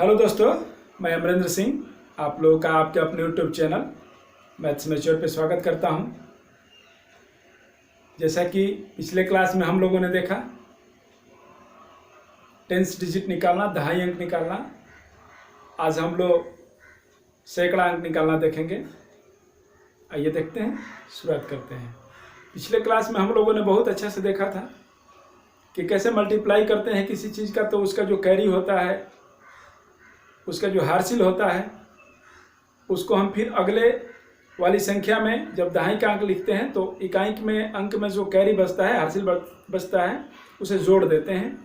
Hello दोस्तों, मैं अमरेंद्र सिंह आप लोगों का आपके अपने यूट्यूब चैनल मैथ्स मैच्योर पे स्वागत करता हूं। जैसा कि पिछले क्लास में हम लोगों ने देखा टेंस डिजिट निकालना, दहाई अंक निकालना। आज हम लोग सैकड़ा अंक निकालना देखेंगे। आइए देखते हैं, शुरुआत करते हैं। पिछले क्लास में हम लोगों ने बहुत अच्छा से देखा था कि कैसे मल्टीप्लाई करते हैं किसी चीज़ का, तो उसका जो कैरी होता है, उसका जो हासिल होता है, उसको हम फिर अगले वाली संख्या में जब दहाई का अंक लिखते हैं तो इकाई में अंक में जो कैरी बचता है, हासिल बचता है, उसे जोड़ देते हैं।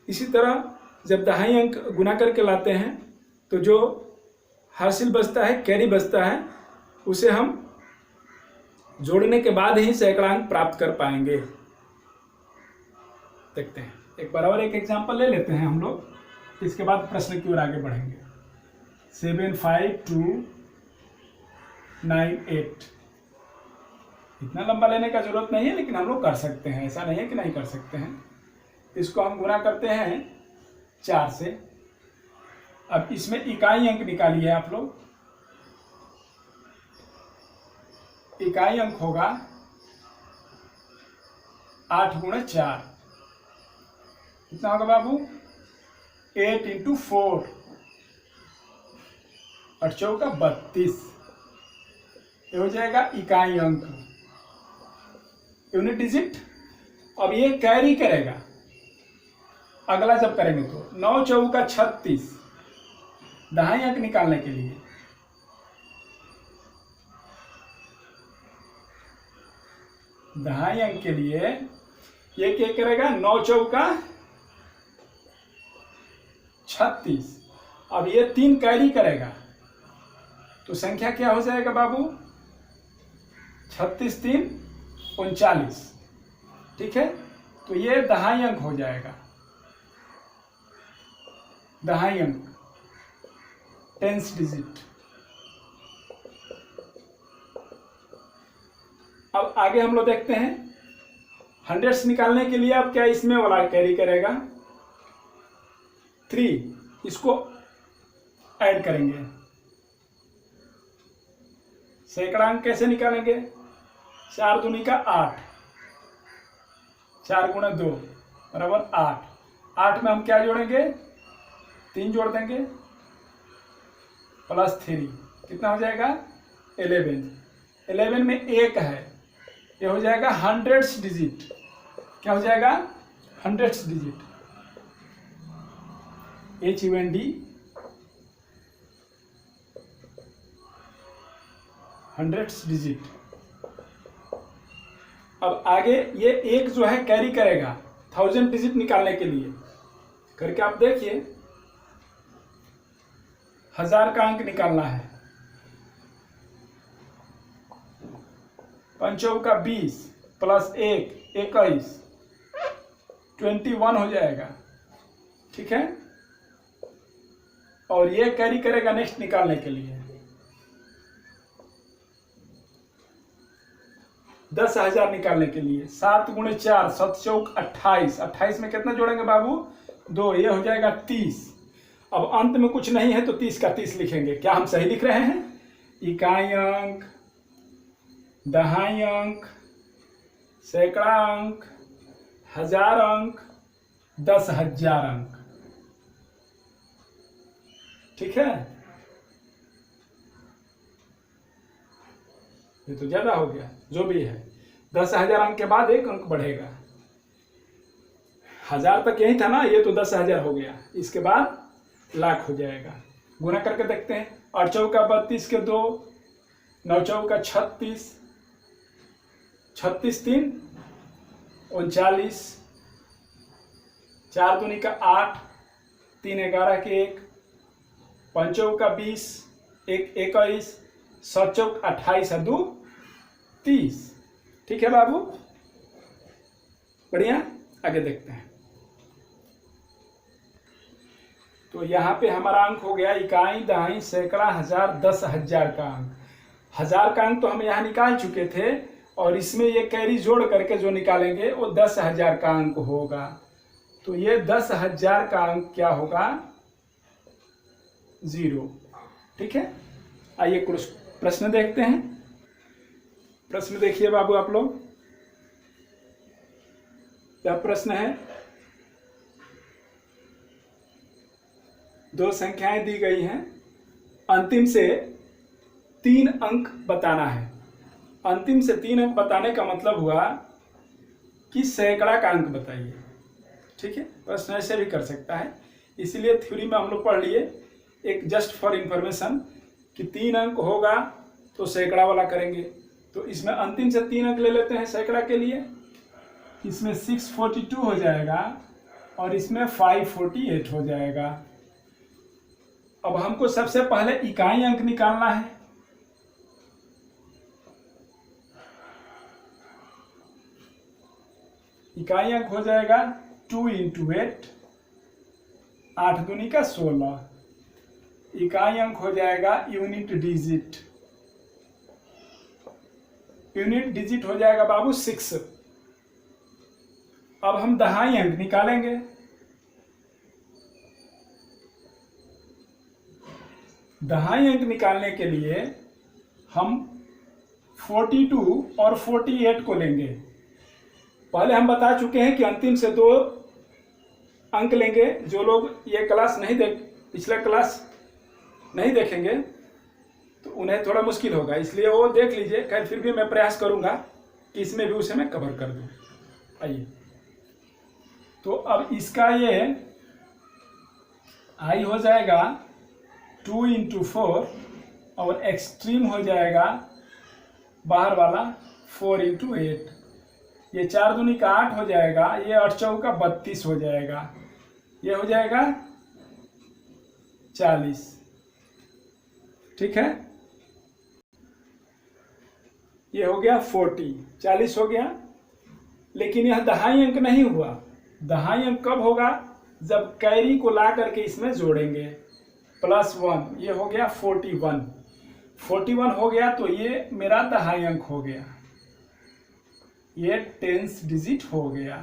इसी तरह जब दहाई अंक गुना करके लाते हैं तो जो हासिल बचता है, कैरी बचता है, उसे हम जोड़ने के बाद ही सैकड़ा अंक प्राप्त कर पाएंगे। देखते हैं, एक बार और एक एग्जाम्पल ले लेते हैं हम लोग, इसके बाद प्रश्न की ओर आगे बढ़ेंगे। 75298 इतना लंबा लेने का जरूरत नहीं है, लेकिन हम लोग कर सकते हैं, ऐसा नहीं है कि नहीं कर सकते हैं। इसको हम गुना करते हैं 4 से। अब इसमें इकाई अंक निकालिए आप लोग। इकाई अंक होगा 8 गुणे 4। कितना होगा बाबू? 8 × 4 और 4 का 32। ये हो जाएगा इकाई अंक, यूनिट डिजिट। अब ये कैरी करेगा अगला जब करेंगे तो 9 × 4 का 36 दहाई अंक निकालने के लिए। दहाई अंक के लिए ये क्या करेगा? 9 × 4 का 36। अब ये 3 कैरी करेगा तो संख्या क्या हो जाएगा बाबू? 36 × 3 = 39। ठीक है, तो ये दहाई अंक हो जाएगा। दहाई अंक, टेंस डिजिट। अब आगे हम लोग देखते हैं हंड्रेड्स निकालने के लिए। अब क्या इसमें वाला कैरी करेगा? 3, इसको ऐड करेंगे। सैकड़ा अंक कैसे निकालेंगे? 4 दूनी का 8, 4 × 2 = 8। 8 में हम क्या जोड़ेंगे? 3 जोड़ देंगे +3, कितना हो जाएगा? 11। 11 में 1 है, ये हो जाएगा हंड्रेड्स डिजिट। क्या हो जाएगा? Hundreds digit, HUND, hundreds digit. अब आगे ये एक जो है कैरी करेगा 1000 डिजिट निकालने के लिए। करके आप देखिए, 1000 का अंक निकालना है। 5 × 4 का 20 + 1 21, 21 हो जाएगा। ठीक है, और ये कैरी करेगा नेक्स्ट निकालने के लिए 10,000 निकालने के लिए। 7 × 4 7 × 4 28। 28 में कितना जोड़ेंगे बाबू? 2, ये हो जाएगा 30। अब अंत में कुछ नहीं है तो 30 का 30 लिखेंगे। क्या हम सही लिख रहे हैं? इकाई अंक, दहाई अंक, सैकड़ा अंक, 1000 अंक, 10,000 अंक। ठीक है, ये तो ज्यादा हो गया, जो भी है। 10,000 अंक के बाद एक अंक बढ़ेगा। 1000 तक यही था ना, ये तो 10,000 हो गया। इसके बाद लाख हो जाएगा। गुना करके देखते हैं। 8 × 4 का 32 के 2, 9 × 4 का 36, 36 × 3 = 39, 4 दूनी का 8, 3 11 के 1, 5 × 4 का 20, 1 21, 7 × 4 28 और 2 30। ठीक है बाबू, बढ़िया। आगे देखते हैं। तो यहाँ पे हमारा अंक हो गया इकाई, दहाई, सैकड़ा, 1000, 10,000 का अंक। 1000 का अंक तो हम यहाँ निकाल चुके थे, और इसमें ये कैरी जोड़ करके जो निकालेंगे वो 10,000 का अंक होगा। तो ये 10,000 का अंक क्या होगा? 0। ठीक है, आइए कुछ प्रश्न देखते हैं। प्रश्न देखिए बाबू आप लोग। यह प्रश्न है, दो संख्याएं दी गई हैं, अंतिम से 3 अंक बताना है। अंतिम से 3 अंक बताने का मतलब हुआ कि सैकड़ा का अंक बताइए। ठीक है, प्रश्न ऐसे भी कर सकता है, इसीलिए थ्योरी में हम लोग पढ़ लिए एक जस्ट फॉर इंफॉर्मेशन कि 3 अंक होगा तो सैकड़ा वाला करेंगे। तो इसमें अंतिम से 3 अंक ले लेते हैं सैकड़ा के लिए। इसमें 642 हो जाएगा और इसमें 548 हो जाएगा। अब हमको सबसे पहले इकाई अंक निकालना है। इकाई अंक हो जाएगा 2 × 8, 8 दूनी का 16। इकाई अंक हो जाएगा यूनिट डिजिट। यूनिट डिजिट हो जाएगा बाबू 6। अब हम दहाई अंक निकालेंगे। दहाई अंक निकालने के लिए हम 42 और 48 को लेंगे। पहले हम बता चुके हैं कि अंतिम से 2 अंक लेंगे। जो लोग ये क्लास नहीं पिछला क्लास नहीं देखेंगे तो उन्हें थोड़ा मुश्किल होगा, इसलिए वो देख लीजिए। खैर फिर भी मैं प्रयास करूंगा कि इसमें भी उसे मैं कवर कर दूं। आइए, तो अब इसका ये आई हो जाएगा 2 × 4 और एक्सट्रीम हो जाएगा बाहर वाला 4 × 8। ये 4 दूनी का 8 हो जाएगा, ये 8 चौका 32 हो जाएगा, ये हो जाएगा 40। ठीक है, ये हो गया 40 हो गया। लेकिन यह दहाई अंक नहीं हुआ। दहाई अंक कब होगा? जब कैरी को ला करके इसमें जोड़ेंगे, +1, ये हो गया 41 हो गया। तो ये मेरा दहाई अंक हो गया, ये 10th डिजिट हो गया।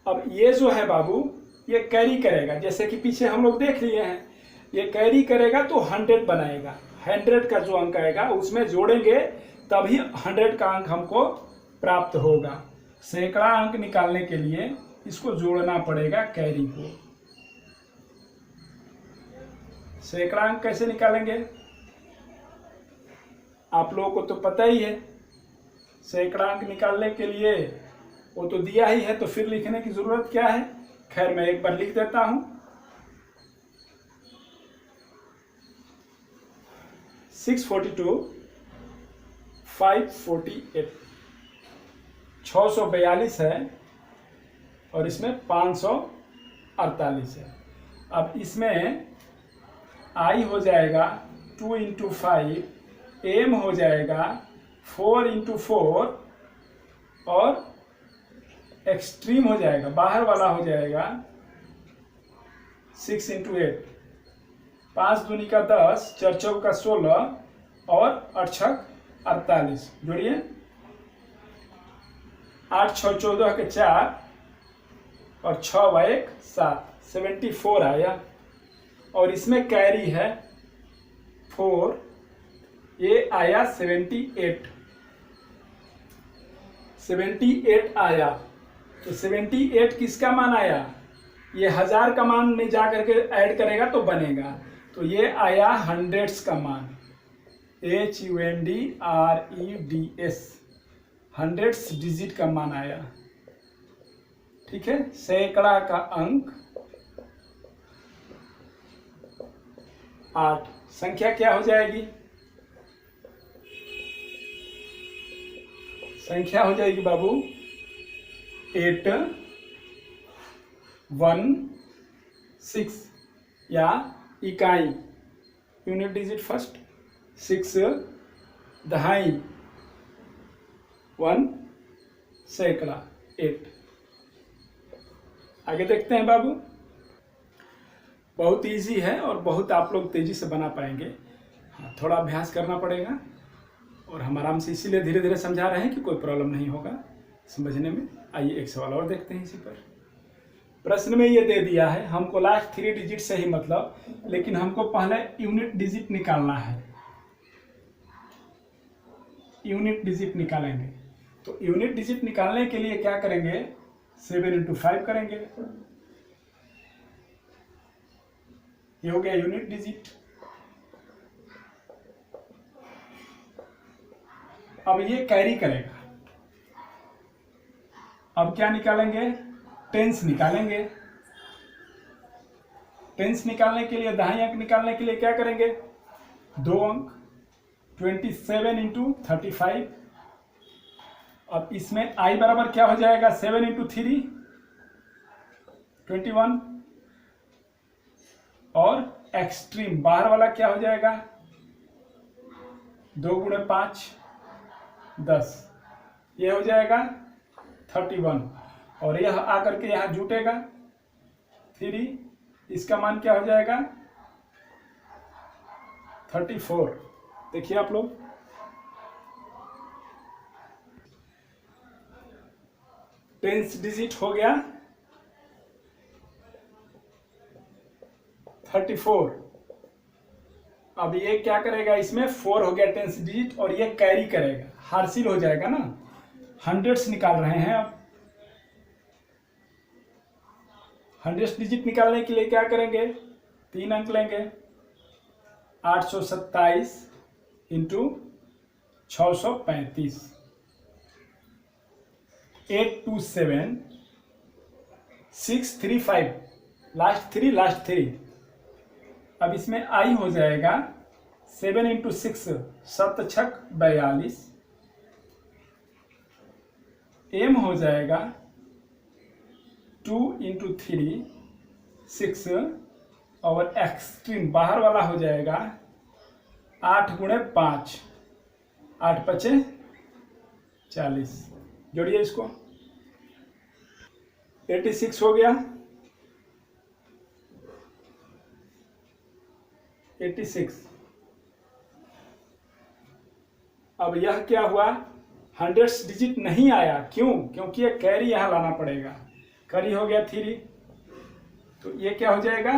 अब ये जो है बाबू, ये कैरी करेगा, जैसे कि पीछे हम लोग देख लिए हैं। ये कैरी करेगा तो 100 बनाएगा। 100 का जो अंक आएगा उसमें जोड़ेंगे, तभी 100 का अंक हमको प्राप्त होगा। सैकड़ा अंक निकालने के लिए इसको जोड़ना पड़ेगा कैरी को। सैकड़ा अंक कैसे निकालेंगे आप लोगों को तो पता ही है। सैकड़ा अंक निकालने के लिए वो तो दिया ही है, तो फिर लिखने की जरूरत क्या है। खैर मैं एक बार लिख देता हूं। 642, 548, 642 है और इसमें 548 है। अब इसमें आई हो जाएगा 2 × 5, एम हो जाएगा 4 × 4 और एक्सट्रीम हो जाएगा, बाहर वाला हो जाएगा 6 × 8। 5 दूनी का 10, 4 चौका 16 और 8 छक 48। जोड़िए, 8 6 14 के 4 और 6 व 1 7, 74 आया। और इसमें कैरी है 4, ये आया 78 आया। तो 78 किसका मान आया? ये 1000 का मान में जा करके ऐड करेगा तो बनेगा। तो ये आया 100s का मान, HUNDREDS, 100s डिजिट का मान आया। ठीक है, सैकड़ा का अंक 8। संख्या क्या हो जाएगी? संख्या हो जाएगी बाबू 816, या इकाई यूनिट डिजिट फर्स्ट, 6 दहाई, 1 सैकड़ा, 8। आगे देखते हैं बाबू। बहुत इजी है और बहुत आप लोग तेजी से बना पाएंगे। हाँ, थोड़ा अभ्यास करना पड़ेगा और हम आराम से इसीलिए धीरे धीरे समझा रहे हैं कि कोई प्रॉब्लम नहीं होगा समझने में। आइए एक सवाल और देखते हैं इसी पर। प्रश्न में ये दे दिया है, हमको लास्ट 3 डिजिट से ही मतलब, लेकिन हमको पहले यूनिट डिजिट निकालना है। यूनिट डिजिट निकालेंगे, तो यूनिट डिजिट निकालने के लिए क्या करेंगे, 7 × 5 करेंगे। ये हो गया यूनिट डिजिट। अब ये कैरी करेगा। अब क्या निकालेंगे, टेंस निकालेंगे। टेंस निकालने के लिए, दहाई अंक निकालने के लिए क्या करेंगे, 2 अंक, 27 × 35। अब इसमें i बराबर क्या हो जाएगा, 7 × 3 21, और एक्सट्रीम बाहर वाला क्या हो जाएगा, 2 × 5 10, ये हो जाएगा 31, और यह आकर के यहाँ जुटेगा 3, इसका मान क्या हो जाएगा 34। देखिए आप लोग, टेंस डिजिट हो गया 34। अब ये क्या करेगा, इसमें 4 हो गया टेंस डिजिट, और ये कैरी करेगा, हासिल हो जाएगा ना। हंड्रेड्स निकाल रहे हैं। अब हंड्रेड्स डिजिट निकालने के लिए क्या करेंगे, 3 अंक लेंगे, 827 × 635, 827 635, लास्ट 3। अब इसमें i हो जाएगा 7 × 6 7 छक 42, m हो जाएगा 2 × 3 6, और एक्सट्रीम बाहर वाला हो जाएगा 8 × 5 8 × 5 40। जोड़िए इसको, 86 हो गया, 86। अब यह क्या हुआ, हंड्रेड्स डिजिट नहीं आया, क्यों, क्योंकि ये कैरी यहां लाना पड़ेगा। कैरी हो गया 3, तो ये क्या हो जाएगा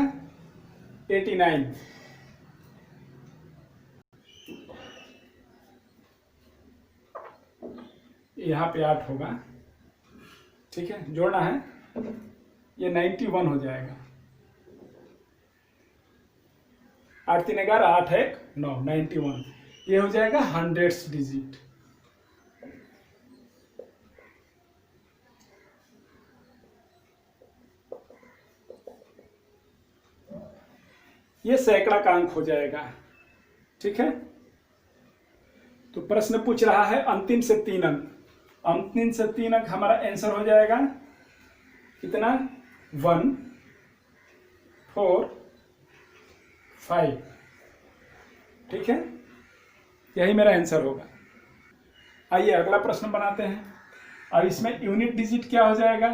89। यहाँ पे 8 होगा, ठीक है, जोड़ना है, ये 91 हो जाएगा। 8 × 3 = 11, 8 × 1 = 9, 91। ये हो जाएगा हंड्रेड्स डिजिट। ये सैकड़ा का अंक हो जाएगा, ठीक है। तो प्रश्न पूछ रहा है अंतिम से 3 अंक। अंतिम से 3 अंक हमारा आंसर हो जाएगा कितना, 1 4 5, ठीक है, यही मेरा आंसर होगा। आइए अगला प्रश्न बनाते हैं। अब इसमें यूनिट डिजिट क्या हो जाएगा,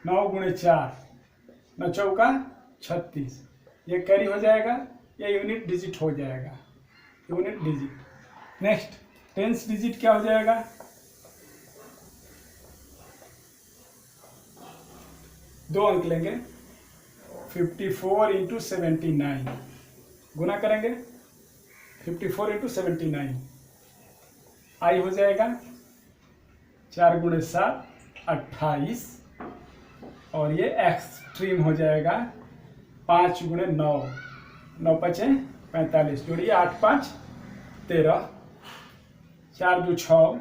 9 × 4 9 × 4 36, ये कैरी हो जाएगा, ये यूनिट डिजिट हो जाएगा, unit digit. Next tens digit क्या हो जाएगा, 2 अंक लेंगे, 54 × 79, गुना करेंगे 54 × 79, आई हो जाएगा 4 × 7 28, और ये एक्सट्रीम हो जाएगा 5 × 9 9 × 5 45, जोड़िए 8 × 5 13, 4 × 2 6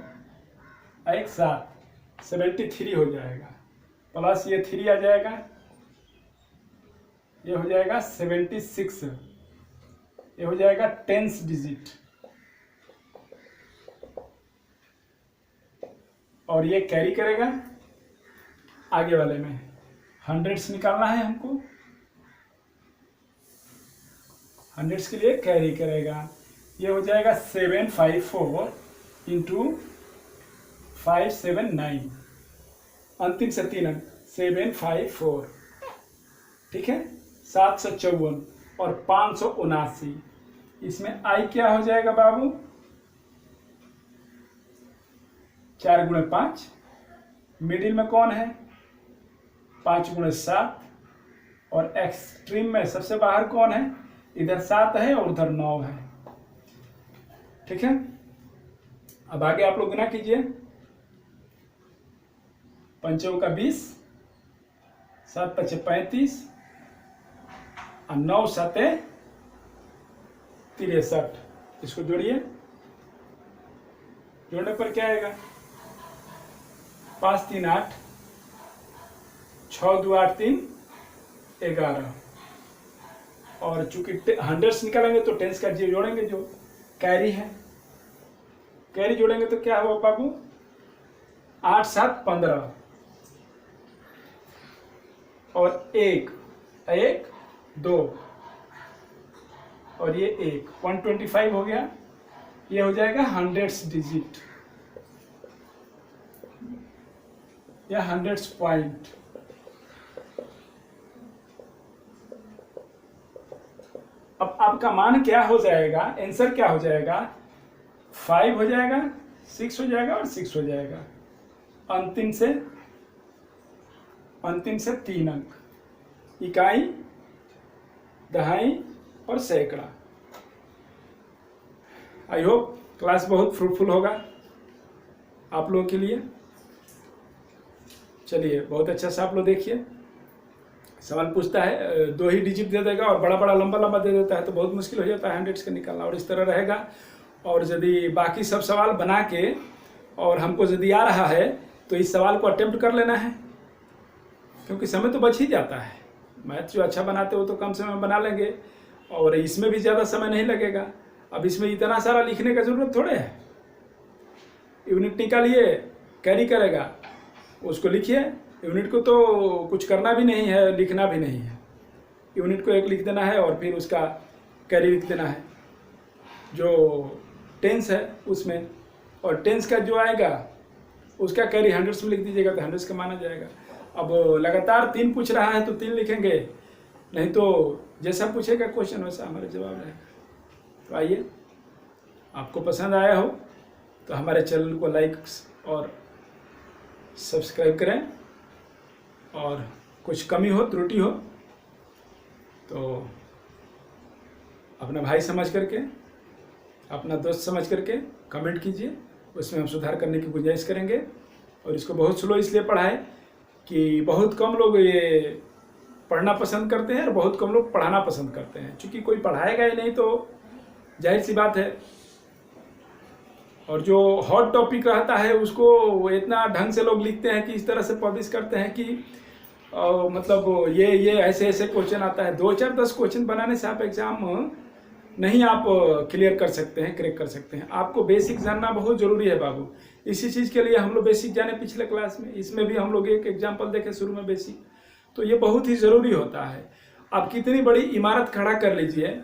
1 7, 73 हो जाएगा, प्लस ये 3 आ जाएगा, ये हो जाएगा 76, ये हो जाएगा टेंस डिजिट, और ये कैरी करेगा। आगे वाले में हंड्रेड्स निकालना है हमको, हंड्रेड्स के लिए कैरी करेगा, ये हो जाएगा 754 × 579, अंतिम से 3 अंक 754, ठीक है, 754 और 579। इसमें आई क्या हो जाएगा बाबू, 4 गुणे 5, मिडिल में कौन है 5 गुणे 7, और एक्सट्रीम में सबसे बाहर कौन है, इधर 7 है और उधर 9 है। ठीक है, अब आगे आप लोग गुना कीजिए। 5 का 20, 7 5 35 और 9 7 63। इसको जोड़िए, जोड़ने पर क्या आएगा 5 3 8, 6 2 8 3 11। और चूंकि हंड्रेड्स निकालेंगे तो टेंस का जीरो जोड़ेंगे, जो कैरी है, कैरी जोड़ेंगे तो क्या हुआ बाबू 8 7 15 और 1 1 2 और ये 125 हो गया। ये हो जाएगा हंड्रेड्स डिजिट या हंड्रेड्स पॉइंट। अब आपका मान क्या हो जाएगा, आंसर क्या हो जाएगा 5 हो जाएगा, 6 हो जाएगा और 6 हो जाएगा। अंतिम से 3 अंक, इकाई, दहाई और सैकड़ा। आई होप क्लास बहुत फ्रूटफुल होगा आप लोगों के लिए। चलिए, बहुत अच्छा सा आप लोग देखिए। सवाल पूछता है 2 ही डिजिट दे देगा और बड़ा बड़ा लंबा लंबा दे देता है तो बहुत मुश्किल हो जाता है हंड्रेड्स का निकालना, और इस तरह रहेगा। और यदि बाकी सब सवाल बना के और हमको यदि आ रहा है तो इस सवाल को अटेम्प्ट कर लेना है, क्योंकि समय तो बच ही जाता है। मैथ जो अच्छा बनाते हो तो कम समय में बना लेंगे और इसमें भी ज़्यादा समय नहीं लगेगा। अब इसमें इतना सारा लिखने का ज़रूरत थोड़े है। यूनिट निकालिए, कैरी करेगा, उसको लिखिए। यूनिट को तो कुछ करना भी नहीं है, लिखना भी नहीं है। यूनिट को एक लिख देना है और फिर उसका कैरी लिख देना है जो टेंस है उसमें, और टेंस का जो आएगा उसका कैरी हंड्रेड्स में लिख दीजिएगा तो हंड्रेड्स का माना जाएगा। अब लगातार 3 पूछ रहा है तो 3 लिखेंगे, नहीं तो जैसा पूछेगा क्वेश्चन वैसा हमारा जवाब रहेगा। तो आइए, आपको पसंद आया हो तो हमारे चैनल को लाइक और सब्सक्राइब करें, और कुछ कमी हो त्रुटि हो तो अपना भाई समझ करके, अपना दोस्त समझ करके कमेंट कीजिए, उसमें हम सुधार करने की गुंजाइश करेंगे। और इसको बहुत स्लो इसलिए पढ़ाएं कि बहुत कम लोग ये पढ़ना पसंद करते हैं और बहुत कम लोग पढ़ाना पसंद करते हैं। क्योंकि कोई पढ़ाएगा ही नहीं तो जाहिर सी बात है। और जो हॉट टॉपिक रहता है उसको इतना ढंग से लोग लिखते हैं कि इस तरह से पब्लिश करते हैं कि मतलब ये ऐसे ऐसे क्वेश्चन आता है। 2 4 10 क्वेश्चन बनाने से आप एग्जाम नहीं आप क्लियर कर सकते हैं, क्रैक कर सकते हैं। आपको बेसिक जानना बहुत ज़रूरी है बाबू। इसी चीज़ के लिए हम लोग बेसिक जाने पिछले क्लास में, इसमें भी हम लोग एक एग्जाम्पल देखे शुरू में बेसिक, तो ये बहुत ही ज़रूरी होता है। आप कितनी बड़ी इमारत खड़ा कर लीजिए,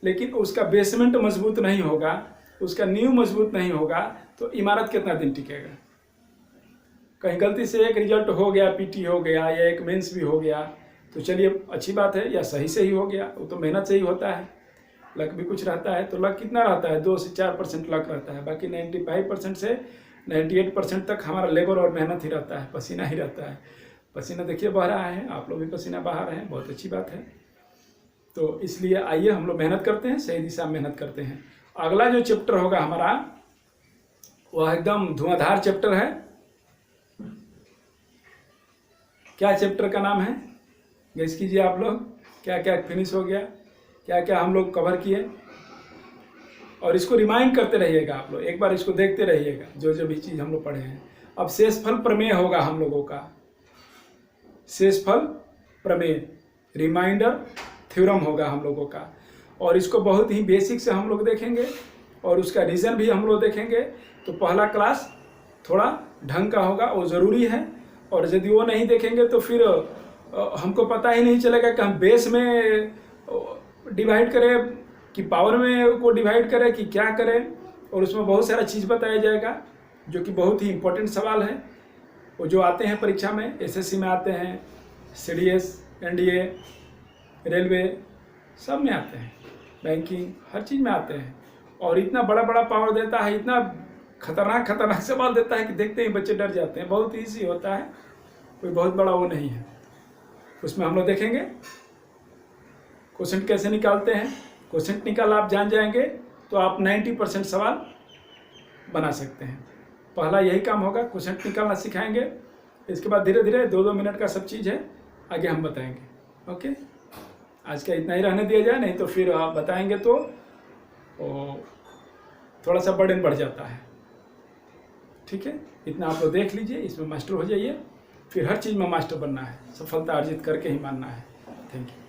लेकिन उसका बेसमेंट मजबूत नहीं होगा, उसका नींव मजबूत नहीं होगा तो इमारत कितना दिन टिकेगा। कहीं गलती से एक रिजल्ट हो गया, पीटी हो गया या एक मेंस भी हो गया तो चलिए अच्छी बात है, या सही से ही हो गया, वो तो मेहनत से ही होता है। लक भी कुछ रहता है, तो लक कितना रहता है 2 से 4% लक रहता है, बाकी 95% से 98% तक हमारा लेबर और मेहनत ही रहता है, पसीना ही रहता है। पसीना देखिए बह रहा है, आप लोग भी पसीना बहा रहे हैं, बहुत अच्छी बात है। तो इसलिए आइए हम लोग मेहनत करते हैं, सही दिशा में मेहनत करते हैं। अगला जो चैप्टर होगा हमारा वह एकदम धुआंधार चैप्टर है। क्या चैप्टर का नाम है, गेस कीजिए आप लोग। क्या क्या फिनिश हो गया, क्या क्या हम लोग कवर किए, और इसको रिमाइंड करते रहिएगा आप लोग, एक बार इसको देखते रहिएगा जो जो भी चीज़ हम लोग पढ़े हैं। अब शेषफल प्रमेय होगा हम लोगों का, शेषफल प्रमेय, रिमाइंडर थ्योरम होगा हम लोगों का, और इसको बहुत ही बेसिक से हम लोग देखेंगे और उसका रीज़न भी हम लोग देखेंगे। तो पहला क्लास थोड़ा ढंग का होगा, वो ज़रूरी है। और यदि वो नहीं देखेंगे तो फिर हमको पता ही नहीं चलेगा कि हम बेस में डिवाइड करें कि पावर में को डिवाइड करें कि क्या करें। और उसमें बहुत सारा चीज़ बताया जाएगा जो कि बहुत ही इम्पोर्टेंट सवाल है, वो जो आते हैं परीक्षा में, एसएससी में आते हैं, सीडीएस, एनडीए, रेलवे, सब में आते हैं, बैंकिंग, हर चीज़ में आते हैं। और इतना बड़ा बड़ा पावर देता है, इतना खतरनाक खतरनाक सवाल देता है कि देखते ही बच्चे डर जाते हैं। बहुत ईजी होता है, कोई बहुत बड़ा वो नहीं है। उसमें हम लोग देखेंगे क्वेश्चन कैसे निकालते हैं। क्वेश्चन निकाल आप जान जाएंगे तो आप 90% सवाल बना सकते हैं। पहला यही काम होगा, क्वेश्चन निकालना सिखाएंगे। इसके बाद धीरे धीरे 2-2 मिनट का सब चीज़ है, आगे हम बताएंगे। ओके, आज का इतना ही रहने दिया जाए, नहीं तो फिर आप बताएंगे तो थोड़ा सा बर्डन बढ़ जाता है। ठीक है, इतना आप लोग देख लीजिए, इसमें मास्टर हो जाइए। फिर हर चीज़ में मास्टर बनना है, सफलता अर्जित करके ही मानना है। Thank you.